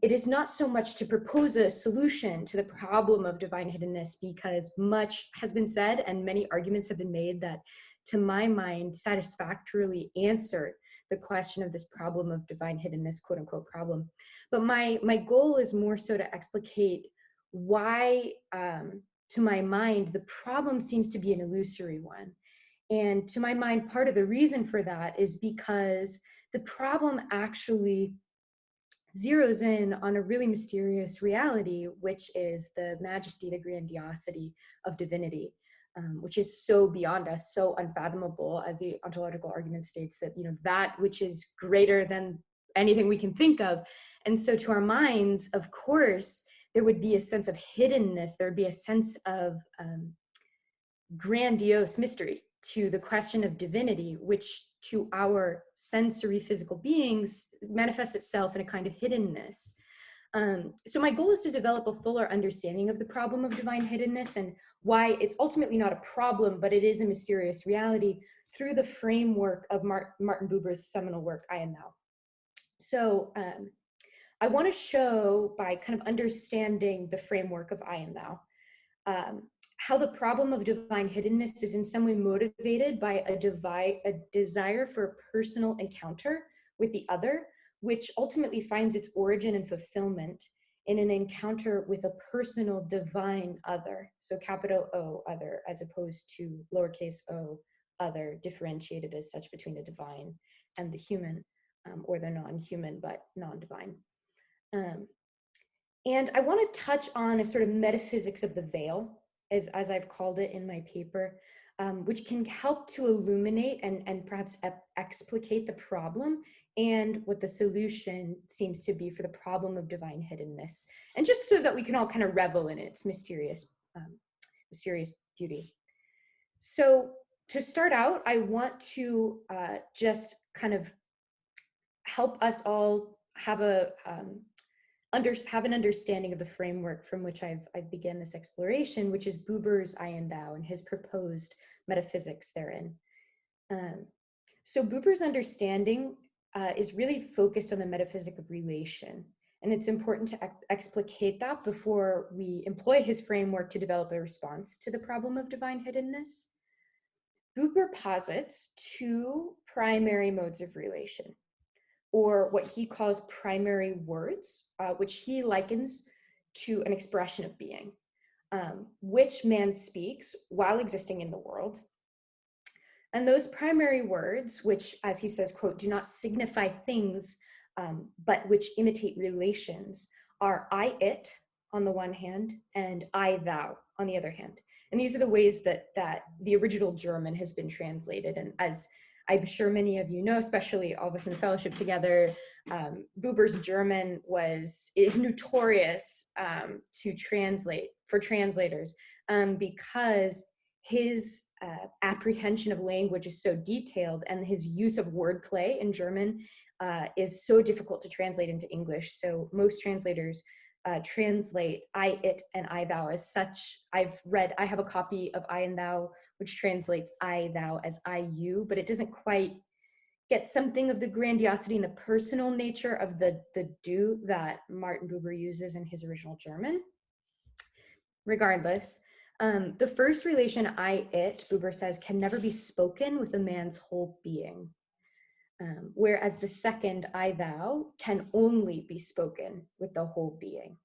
it is not so much to propose a solution to the problem of divine hiddenness, because much has been said and many arguments have been made that, to my mind, satisfactorily answer the question of this problem of divine hiddenness, quote unquote problem. But my goal is more so to explicate why, to my mind, the problem seems to be an illusory one. And to my mind, part of the reason for that is because the problem actually zeroes in on a really mysterious reality, which is the majesty, the grandiosity of divinity, which is so beyond us, so unfathomable, as the ontological argument states, that, that which is greater than anything we can think of. And so to our minds, of course, there would be a sense of hiddenness, there would be a sense of grandiose mystery to the question of divinity, which to our sensory physical beings manifests itself in a kind of hiddenness. So my goal is to develop a fuller understanding of the problem of divine hiddenness and why it's ultimately not a problem, but it is a mysterious reality, through the framework of Martin Buber's seminal work, I Am Thou. So I want to show, by kind of understanding the framework of I Am Thou, how the problem of divine hiddenness is in some way motivated by a desire for a personal encounter with the other, which ultimately finds its origin and fulfillment in an encounter with a personal divine other. So capital O, other, as opposed to lowercase o, other, differentiated as such between the divine and the human, or the non-human but non-divine. And I want to touch on a sort of metaphysics of the veil, as I've called it in my paper, which can help to illuminate and perhaps explicate the problem and what the solution seems to be for the problem of divine hiddenness, and just so that we can all kind of revel in its mysterious beauty. So to start out, I want to just kind of help us all have an understanding of the framework from which I've begun this exploration, which is Buber's I Am Thou and his proposed metaphysics therein. So Buber's understanding is really focused on the metaphysic of relation. And it's important to explicate that before we employ his framework to develop a response to the problem of divine hiddenness. Buber posits two primary modes of relation, or what he calls primary words, which he likens to an expression of being, which man speaks while existing in the world. And those primary words, which, as he says, quote, do not signify things, but which imitate relations, are I, it, on the one hand, and I, thou, on the other hand. And these are the ways that the original German has been translated. And as I'm sure many of you know, especially all of us in the fellowship together, Buber's German is notorious to translate for translators, because his apprehension of language is so detailed, and his use of wordplay in German is so difficult to translate into English. So most translators translate I, it, and I, thou as such. I have a copy of I and thou, which translates I, thou as I, you, but it doesn't quite get something of the grandiosity and the personal nature of the du that Martin Buber uses in his original German. Regardless, the first relation, I, it, Buber says, can never be spoken with a man's whole being. Whereas the second, I, thou, can only be spoken with the whole being.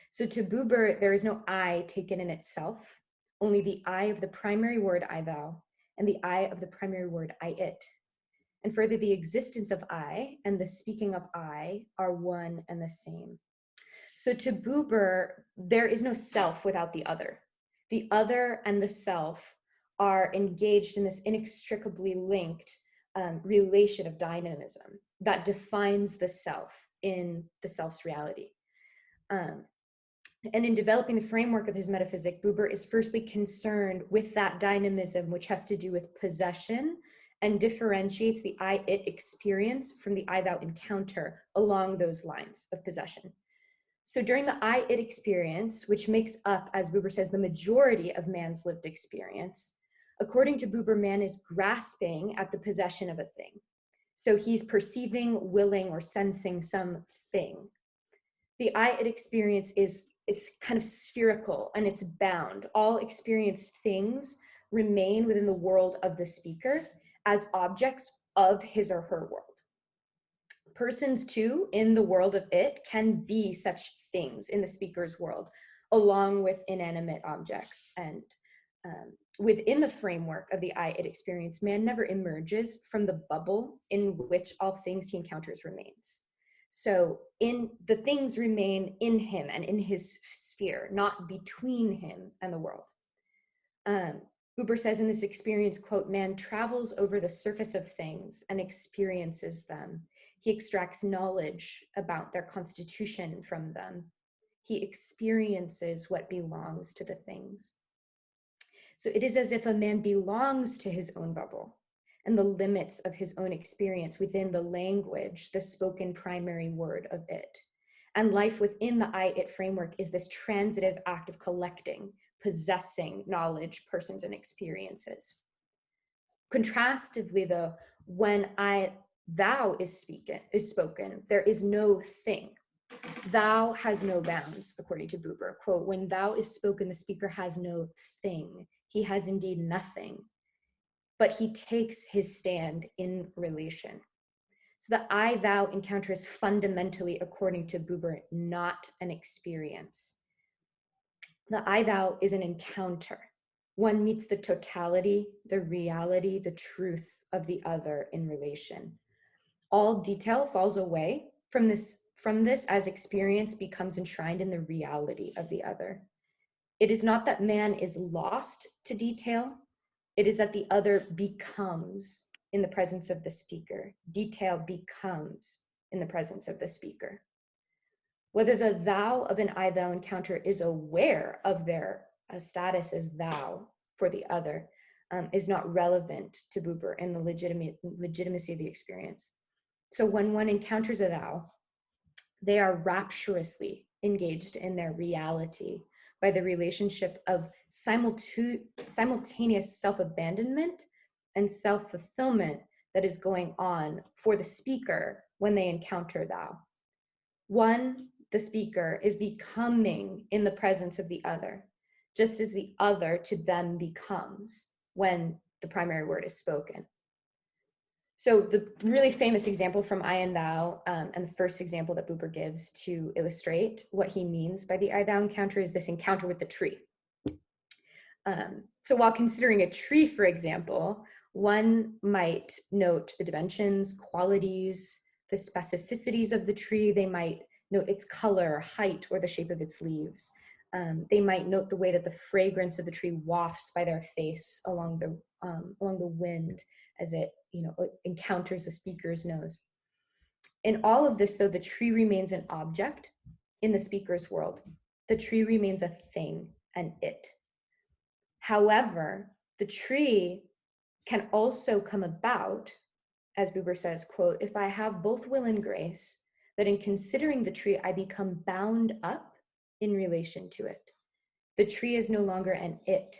So to Buber, there is no I taken in itself, only the I of the primary word, I, thou, and the I of the primary word, I, it. And further, the existence of I and the speaking of I are one and the same. So to Buber, there is no self without the other. The other and the self are engaged in this inextricably linked relation of dynamism that defines the self in the self's reality. And in developing the framework of his metaphysic, Buber is firstly concerned with that dynamism, which has to do with possession, and differentiates the I-it experience from the I-thou encounter along those lines of possession. So during the I-it experience, which makes up, as Buber says, the majority of man's lived experience, according to Buber, man is grasping at the possession of a thing. So he's perceiving, willing, or sensing some thing. The I-it experience is kind of spherical and it's bound. All experienced things remain within the world of the speaker as objects of his or her world. Persons too in the world of it can be such things in the speaker's world, along with inanimate objects. And within the framework of the I-it experience, man never emerges from the bubble in which all things he encounters remains. So the things remain in him and in his sphere, not between him and the world. Buber says in this experience, quote, man travels over the surface of things and experiences them. He extracts knowledge about their constitution from them. He experiences what belongs to the things. So it is as if a man belongs to his own bubble and the limits of his own experience within the language, the spoken primary word of it. And life within the I-it framework is this transitive act of collecting, possessing knowledge, persons, and experiences. Contrastively, though, when thou is spoken, there is no thing. Thou has no bounds, according to Buber. Quote, when thou is spoken, the speaker has no thing. He has indeed nothing, but he takes his stand in relation. So the I-thou encounter is fundamentally, according to Buber, not an experience. The I-thou is an encounter. One meets the totality, the reality, the truth of the other in relation. All detail falls away from this as experience becomes enshrined in the reality of the other. It is not that man is lost to detail, it is that the other becomes in the presence of the speaker. Detail becomes in the presence of the speaker. Whether the thou of an I-thou encounter is aware of their status as thou for the other is not relevant to Buber and the legitimacy of the experience. So when one encounters a thou, they are rapturously engaged in their reality by the relationship of simultaneous self-abandonment and self-fulfillment that is going on for the speaker when they encounter thou. One, the speaker, is becoming in the presence of the other, just as the other to them becomes when the primary word is spoken. So the really famous example from I and thou, and the first example that Buber gives to illustrate what he means by the I-thou encounter is this encounter with the tree. So while considering a tree, for example, one might note the dimensions, qualities, the specificities of the tree. They might note its color, height, or the shape of its leaves. They might note the way that the fragrance of the tree wafts by their face along the wind as it encounters the speaker's nose. In all of this, though, the tree remains an object in the speaker's world. The tree remains a thing, and it. However, the tree can also come about, as Buber says, quote, if I have both will and grace, that in considering the tree, I become bound up in relation to it. The tree is no longer an it.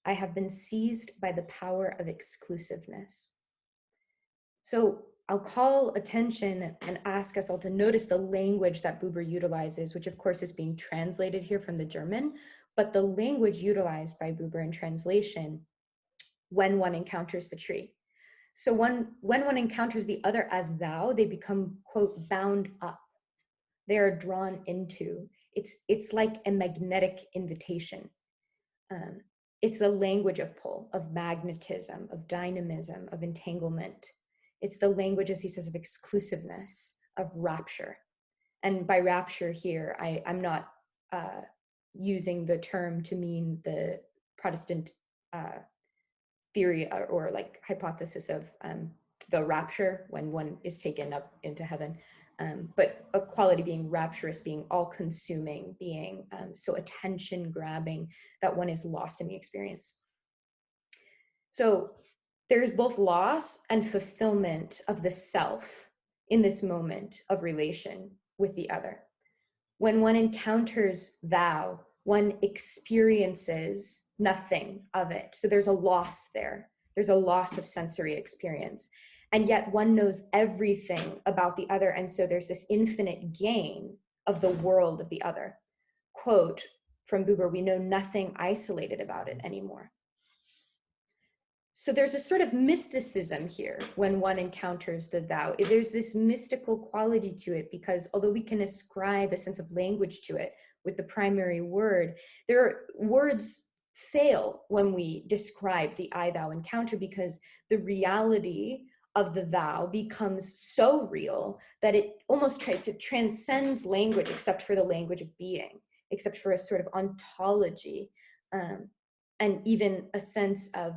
I have been seized by the power of exclusiveness. So I'll call attention and ask us all to notice the language that Buber utilizes, which of course is being translated here from the German, but the language utilized by Buber in translation when one encounters the tree. So when one encounters the other as thou, they become, quote, bound up. They are drawn into. It's like a magnetic invitation. It's the language of pull, of magnetism, of dynamism, of entanglement. It's the language, as he says, of exclusiveness, of rapture. And by rapture here, I'm not using the term to mean the Protestant theory or like hypothesis of the rapture when one is taken up into heaven, but a quality being rapturous, being all-consuming, being so attention-grabbing that one is lost in the experience. So there's both loss and fulfillment of the self in this moment of relation with the other. When one encounters thou, one experiences nothing of it. So there's a loss there. There's a loss of sensory experience. And yet one knows everything about the other. And so there's this infinite gain of the world of the other. Quote from Buber, "We know nothing isolated about it anymore." So there's a sort of mysticism here when one encounters the thou. There's this mystical quality to it, because although we can ascribe a sense of language to it with the primary word, there are words fail when we describe the I thou encounter, because the reality of the thou becomes so real that it almost it transcends language, except for the language of being, except for a sort of ontology, and even a sense of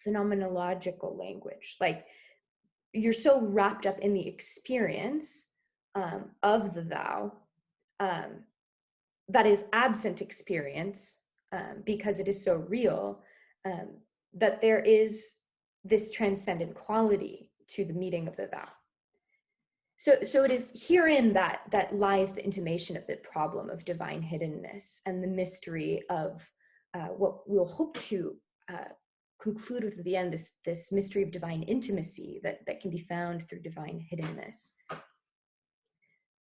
phenomenological language. Like, you're so wrapped up in the experience of the thou that is absent experience, because it is so real, that there is this transcendent quality to the meeting of the thou. So it is herein that lies the intimation of the problem of divine hiddenness and the mystery of what we'll hope to conclude with at the end, this mystery of divine intimacy that can be found through divine hiddenness.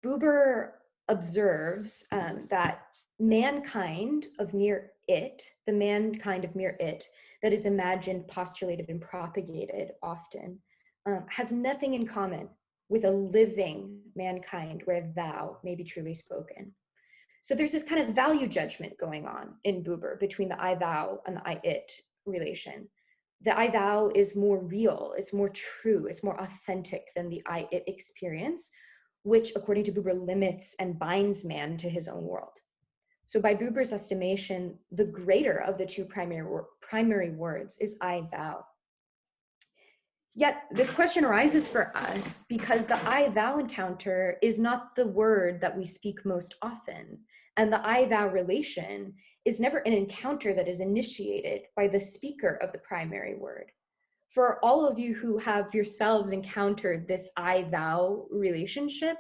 Buber observes that mankind of mere it, the mankind of mere it that is imagined, postulated, and propagated often, has nothing in common with a living mankind where thou may be truly spoken. So there's this kind of value judgment going on in Buber between the I thou and the I it relation. The I thou is more real, it's more true, it's more authentic than the I it experience, which according to Buber limits and binds man to his own world. So by Buber's estimation, the greater of the two primary words is I thou. Yet this question arises for us because the I thou encounter is not the word that we speak most often. And the I thou relation is never an encounter that is initiated by the speaker of the primary word. For all of you who have yourselves encountered this I thou relationship,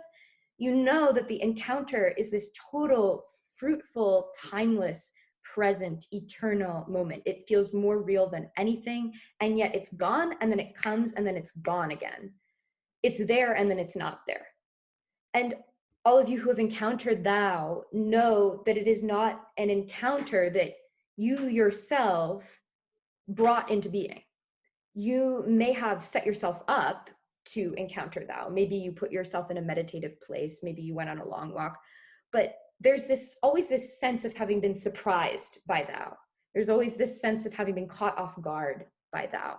you know that the encounter is this total, fruitful, timeless, present, eternal moment. It feels more real than anything, and yet it's gone, and then it comes, and then it's gone again. It's there, and then it's not there. And all of you who have encountered thou know that it is not an encounter that you yourself brought into being. You may have set yourself up to encounter thou. Maybe you put yourself in a meditative place, maybe you went on a long walk, but there's always this sense of having been surprised by thou. There's always this sense of having been caught off guard by thou.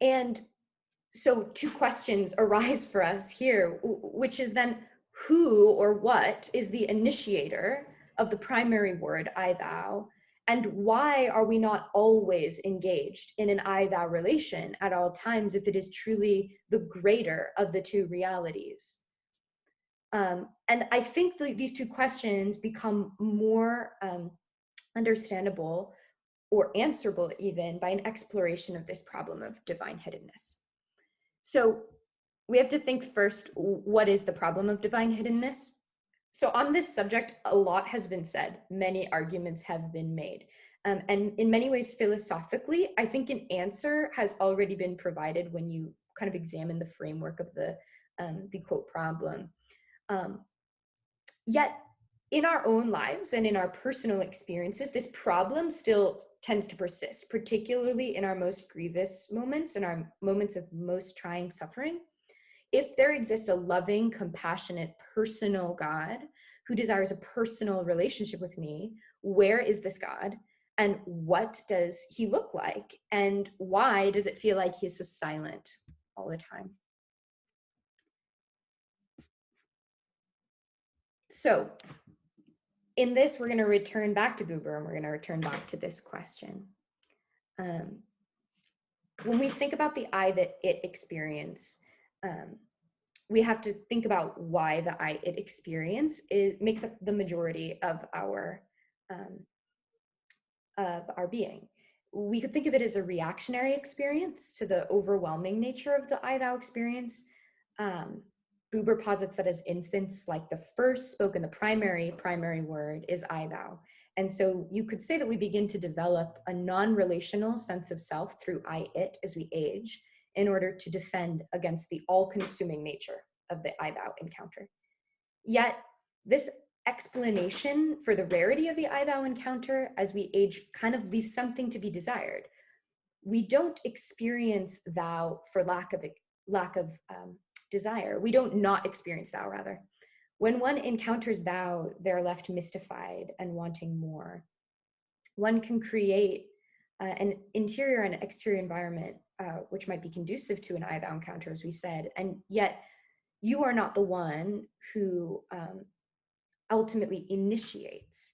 And so two questions arise for us here, which is then, who or what is the initiator of the primary word I thou, and why are we not always engaged in an I thou relation at all times if it is truly the greater of the two realities? And I think these two questions become more understandable or answerable even by an exploration of this problem of divine hiddenness. So we have to think first, what is the problem of divine hiddenness? So on this subject, a lot has been said, many arguments have been made. And in many ways, philosophically, I think an answer has already been provided when you kind of examine the framework of the quote problem. Yet in our own lives and in our personal experiences, this problem still tends to persist, particularly in our most grievous moments, in our moments of most trying suffering. If there exists a loving, compassionate, personal God who desires a personal relationship with me, where is this God? And what does he look like? And why does it feel like he is so silent all the time? So in this, we're going to return back to Buber, and we're going to return back to this question. When we think about the I that it experience, we have to think about why the I it experience makes up the majority of our being. We could think of it as a reactionary experience to the overwhelming nature of the I thou experience. Buber posits that as infants, like the first spoken, the primary word is I thou. And so you could say that we begin to develop a non-relational sense of self through I it as we age, in order to defend against the all-consuming nature of the I thou encounter. Yet this explanation for the rarity of the I thou encounter as we age kind of leaves something to be desired. We don't experience thou for lack of desire. We don't not experience thou, rather. When one encounters thou, they're left mystified and wanting more. One can create an interior and exterior environment which might be conducive to an I thou encounter, as we said, and yet you are not the one who ultimately initiates.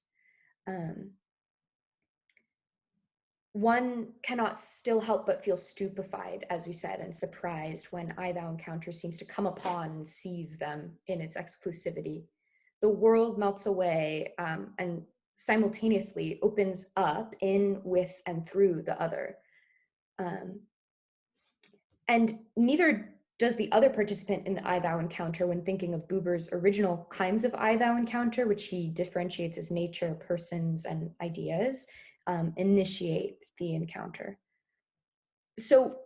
One cannot still help but feel stupefied, as we said, and surprised when I thou encounter seems to come upon and seize them in its exclusivity. The world melts away and simultaneously opens up in, with, and through the other. And neither does the other participant in the I thou encounter when thinking of Buber's original kinds of I thou encounter, which he differentiates as nature, persons, and ideas, initiate the encounter. So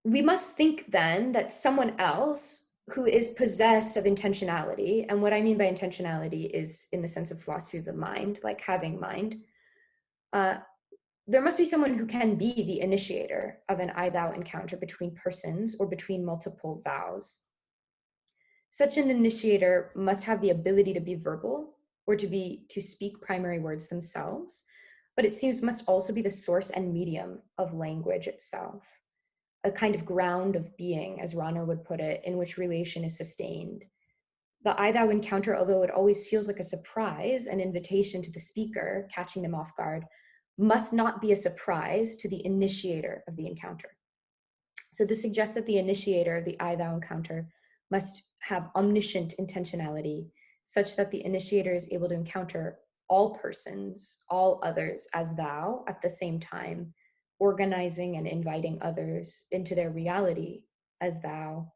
we must think then that someone else who is possessed of intentionality, and what I mean by intentionality is in the sense of philosophy of the mind, like having mind, there must be someone who can be the initiator of an I thou encounter between persons or between multiple thous. Such an initiator must have the ability to be verbal or to speak primary words themselves, but it seems must also be the source and medium of language itself, a kind of ground of being, as Rahner would put it, in which relation is sustained. The I thou encounter, although it always feels like a surprise, an invitation to the speaker, catching them off guard, must not be a surprise to the initiator of the encounter. So this suggests that the initiator of the I thou encounter must have omniscient intentionality, such that the initiator is able to encounter all persons, all others as thou at the same time, organizing and inviting others into their reality as thou,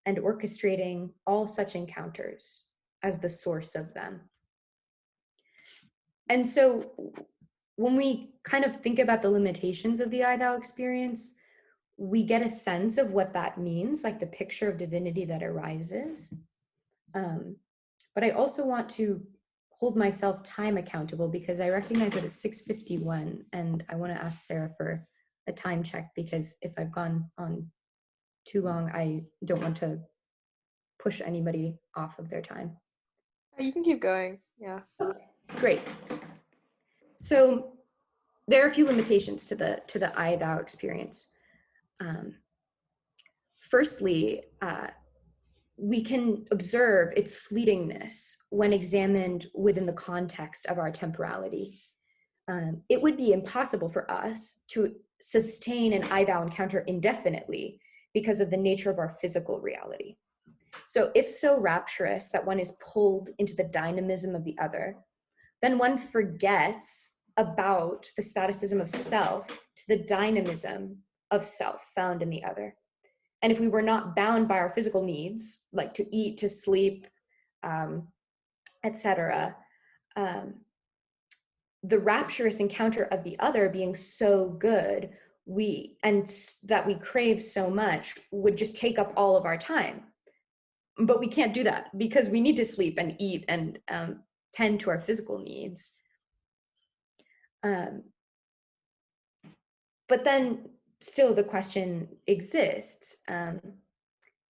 and orchestrating all such encounters as the source of them. And so when we kind of think about the limitations of the I thou experience, we get a sense of what that means, like the picture of divinity that arises. But I also want to hold myself time accountable because I recognize that it's 6:51 and I want to ask Sarah for a time check, because if I've gone on too long, I don't want to push anybody off of their time. You can keep going, yeah. Okay, great. So there are a few limitations to the I thou experience. Firstly, we can observe its fleetingness when examined within the context of our temporality. It would be impossible for us to sustain an I thou encounter indefinitely because of the nature of our physical reality. So if so rapturous that one is pulled into the dynamism of the other, then one forgets about the staticism of self to the dynamism of self found in the other. And if we were not bound by our physical needs, like to eat, to sleep, etc., the rapturous encounter of the other being so good, that we crave so much, would just take up all of our time. But we can't do that because we need to sleep and eat and tend to our physical needs. But then still the question exists,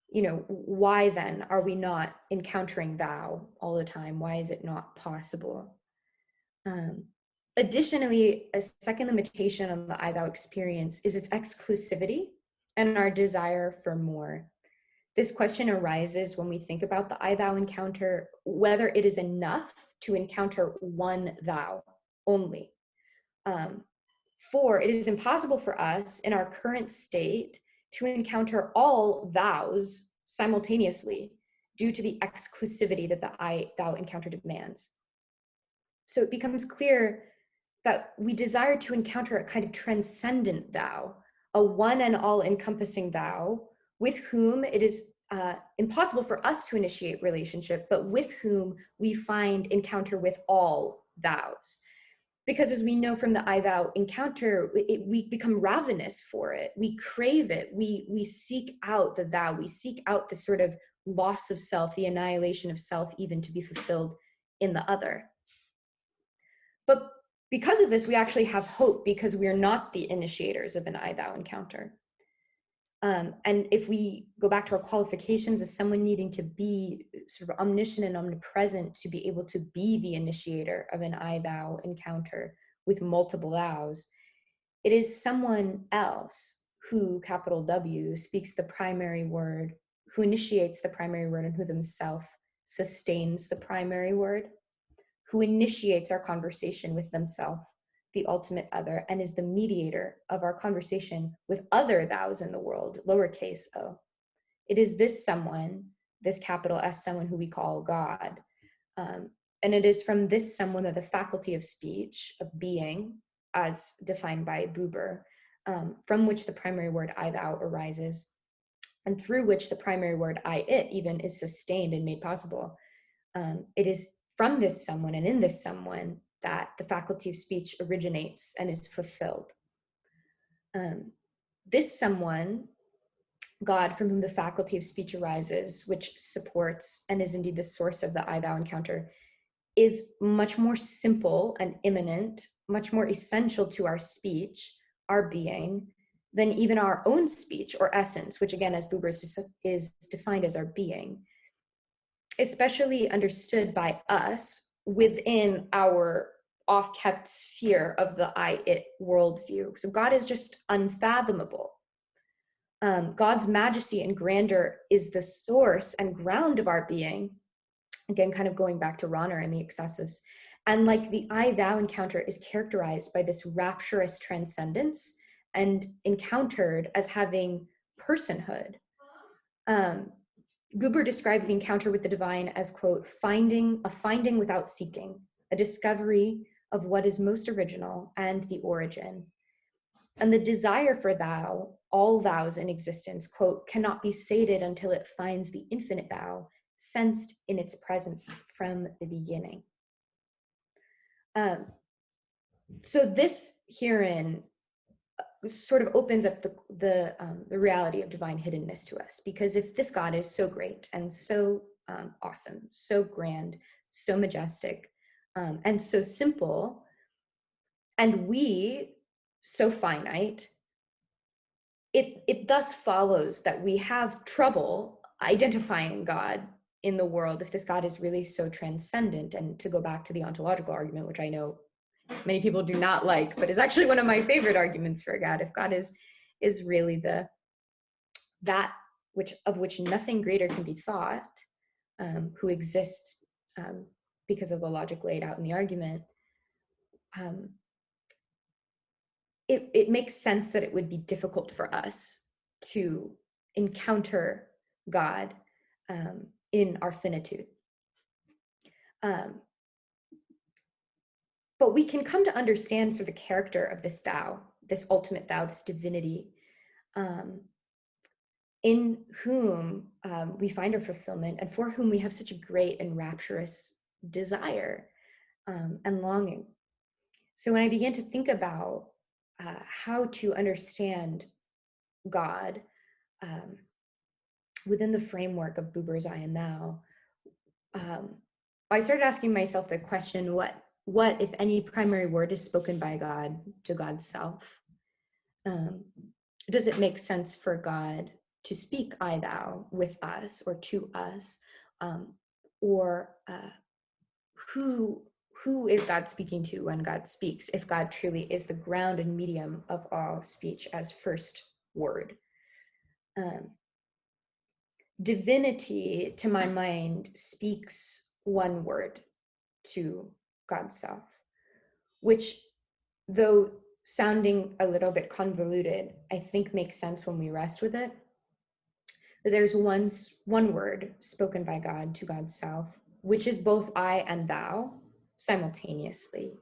why then are we not encountering thou all the time? Why is it not possible? Additionally, a second limitation on the I thou experience is its exclusivity and our desire for more. This question arises when we think about the I thou encounter, whether it is enough to encounter one thou only. For it is impossible for us in our current state to encounter all thous simultaneously due to the exclusivity that the I thou encounter demands. So it becomes clear that we desire to encounter a kind of transcendent thou, a one and all encompassing thou, with whom it is impossible for us to initiate relationship, but with whom we find encounter with all thous. Because as we know from the I thou encounter, we become ravenous for it. We crave it. We seek out the thou. We seek out the sort of loss of self, the annihilation of self, even to be fulfilled in the other. But because of this, we actually have hope, because we are not the initiators of an I-thou encounter. And if we go back to our qualifications as someone needing to be sort of omniscient and omnipresent to be able to be the initiator of an I-thou encounter with multiple thous, it is someone else who, capital W, speaks the primary word, who initiates the primary word, and who themselves sustains the primary word, who initiates our conversation with themselves, the ultimate other, and is the mediator of our conversation with other thous in the world, lowercase o. It is this someone, this capital S someone, who we call God. And it is from this someone that the faculty of speech, of being, as defined by Buber, from which the primary word I thou arises, and through which the primary word I it even is sustained and made possible. It is from this someone and in this someone that the faculty of speech originates and is fulfilled. This someone, God, from whom the faculty of speech arises, which supports and is indeed the source of the I thou encounter, is much more simple and immanent, much more essential to our speech, our being, than even our own speech or essence, which again, as Buber is defined as our being, especially understood by us within our oft-kept sphere of the I-it worldview. So God is just unfathomable. God's majesty and grandeur is the source and ground of our being. Again, kind of going back to Rahner and the excessus. And like the I-thou encounter is characterized by this rapturous transcendence and encountered as having personhood. Buber describes the encounter with the divine as, quote, finding without seeking, a discovery of what is most original and the origin. And the desire for thou, all thous in existence, quote, cannot be sated until it finds the infinite thou, sensed in its presence from the beginning. So this herein sort of opens up the reality of divine hiddenness to us, because if this God is so great and so awesome, so grand, so majestic, and so simple, and we so finite, it thus follows that we have trouble identifying God in the world if this God is really so transcendent. And to go back to the ontological argument, which I know many people do not like, but is actually one of my favorite arguments for God, if God is really that of which nothing greater can be thought, who exists because of the logic laid out in the argument, it makes sense that it would be difficult for us to encounter God in our finitude. But we can come to understand sort of the character of this thou, this ultimate thou, this divinity, in whom we find our fulfillment and for whom we have such a great and rapturous desire and longing. So when I began to think about how to understand God within the framework of Buber's I and Thou, I started asking myself the question, what, if any, primary word is spoken by God to God's self? Does it make sense for God to speak I, thou with us or to us? Or who is God speaking to when God speaks, if God truly is the ground and medium of all speech as first word? Divinity, to my mind, speaks one word to God's self, which, though sounding a little bit convoluted, I think makes sense when we rest with it. There's one word spoken by God to God's self, which is both I and thou simultaneously.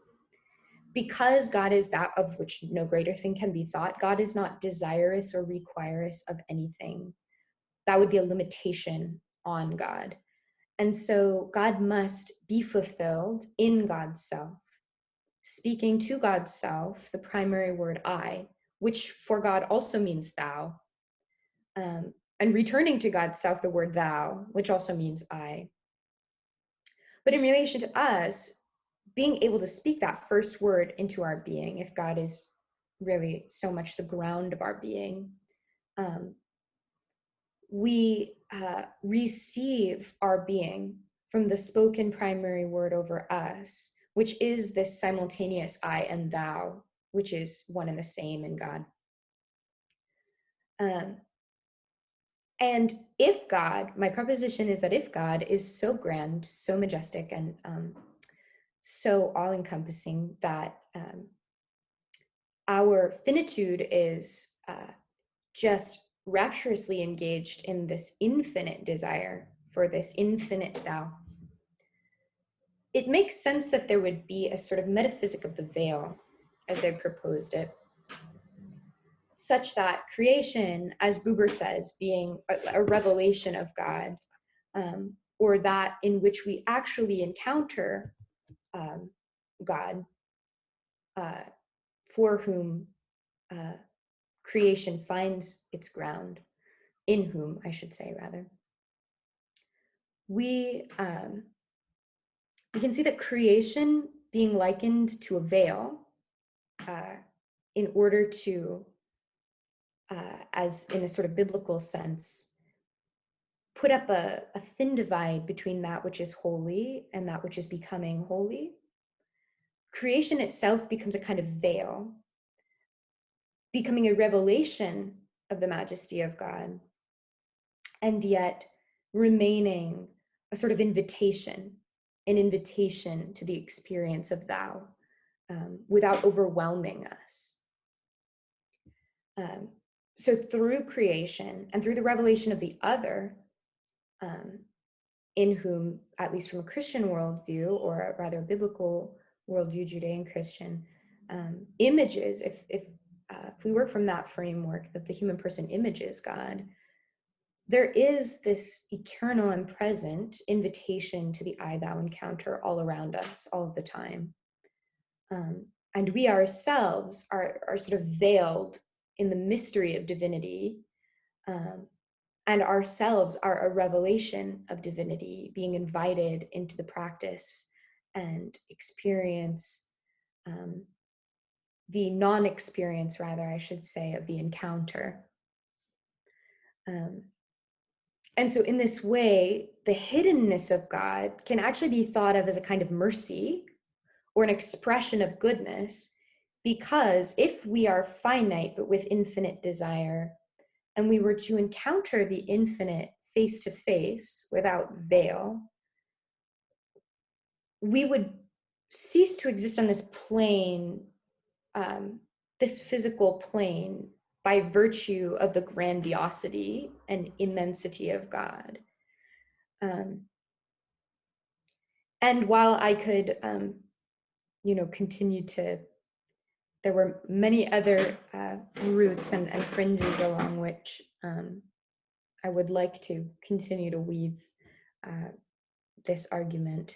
Because God is that of which no greater thing can be thought, God is not desirous or requirous of anything. That would be a limitation on God. And so God must be fulfilled in God's self, speaking to God's self, the primary word I, which for God also means thou, and returning to God's self, the word thou, which also means I. But in relation to us, being able to speak that first word into our being, if God is really so much the ground of our being, we receive our being from the spoken primary word over us, which is this simultaneous I and thou, which is one and the same in God. And if God, my proposition is that if God is so grand, so majestic, and so all-encompassing that our finitude is just rapturously engaged in this infinite desire for this infinite thou, it makes sense that there would be a sort of metaphysic of the veil, as I proposed it, such that creation, as Buber says, being a revelation of God, or that in which we actually encounter God, for whom creation finds its ground, in whom, I should say, rather. We can see that creation being likened to a veil in order to, as in a sort of biblical sense, put up a thin divide between that which is holy and that which is becoming holy. Creation itself becomes a kind of veil, becoming a revelation of the majesty of God, and yet remaining a sort of invitation, an invitation to the experience of thou, without overwhelming us. So through creation and through the revelation of the other, in whom, at least from a Christian worldview, or rather a biblical worldview, Judean-Christian, images, if we work from that framework that the human person images God, there is this eternal and present invitation to the I-thou encounter all around us, all of the time. And we ourselves are sort of veiled in the mystery of divinity, and ourselves are a revelation of divinity, being invited into the practice and experience, the non-experience, rather, I should say, of the encounter. And so in this way, the hiddenness of God can actually be thought of as a kind of mercy or an expression of goodness, because if we are finite but with infinite desire, and we were to encounter the infinite face to face without veil, we would cease to exist on this plane, this physical plane, by virtue of the grandiosity and immensity of God. And while I could, continue to, there were many other routes and fringes along which I would like to continue to weave this argument.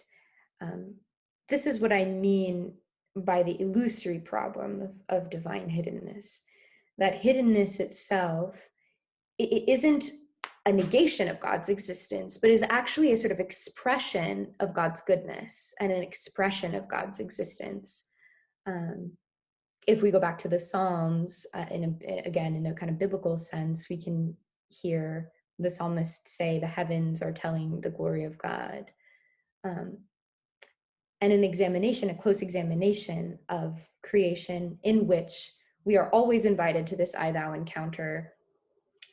This is what I mean by the illusory problem of divine hiddenness. That hiddenness itself, it isn't a negation of God's existence, but is actually a sort of expression of God's goodness and an expression of God's existence. If we go back to the Psalms, again, in a kind of biblical sense, we can hear the psalmist say, the heavens are telling the glory of God. And an examination, a close examination of creation, in which we are always invited to this I-thou encounter.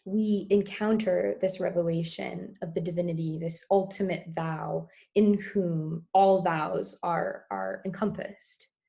We encounter this revelation of the divinity, this ultimate thou, in whom all thous are encompassed.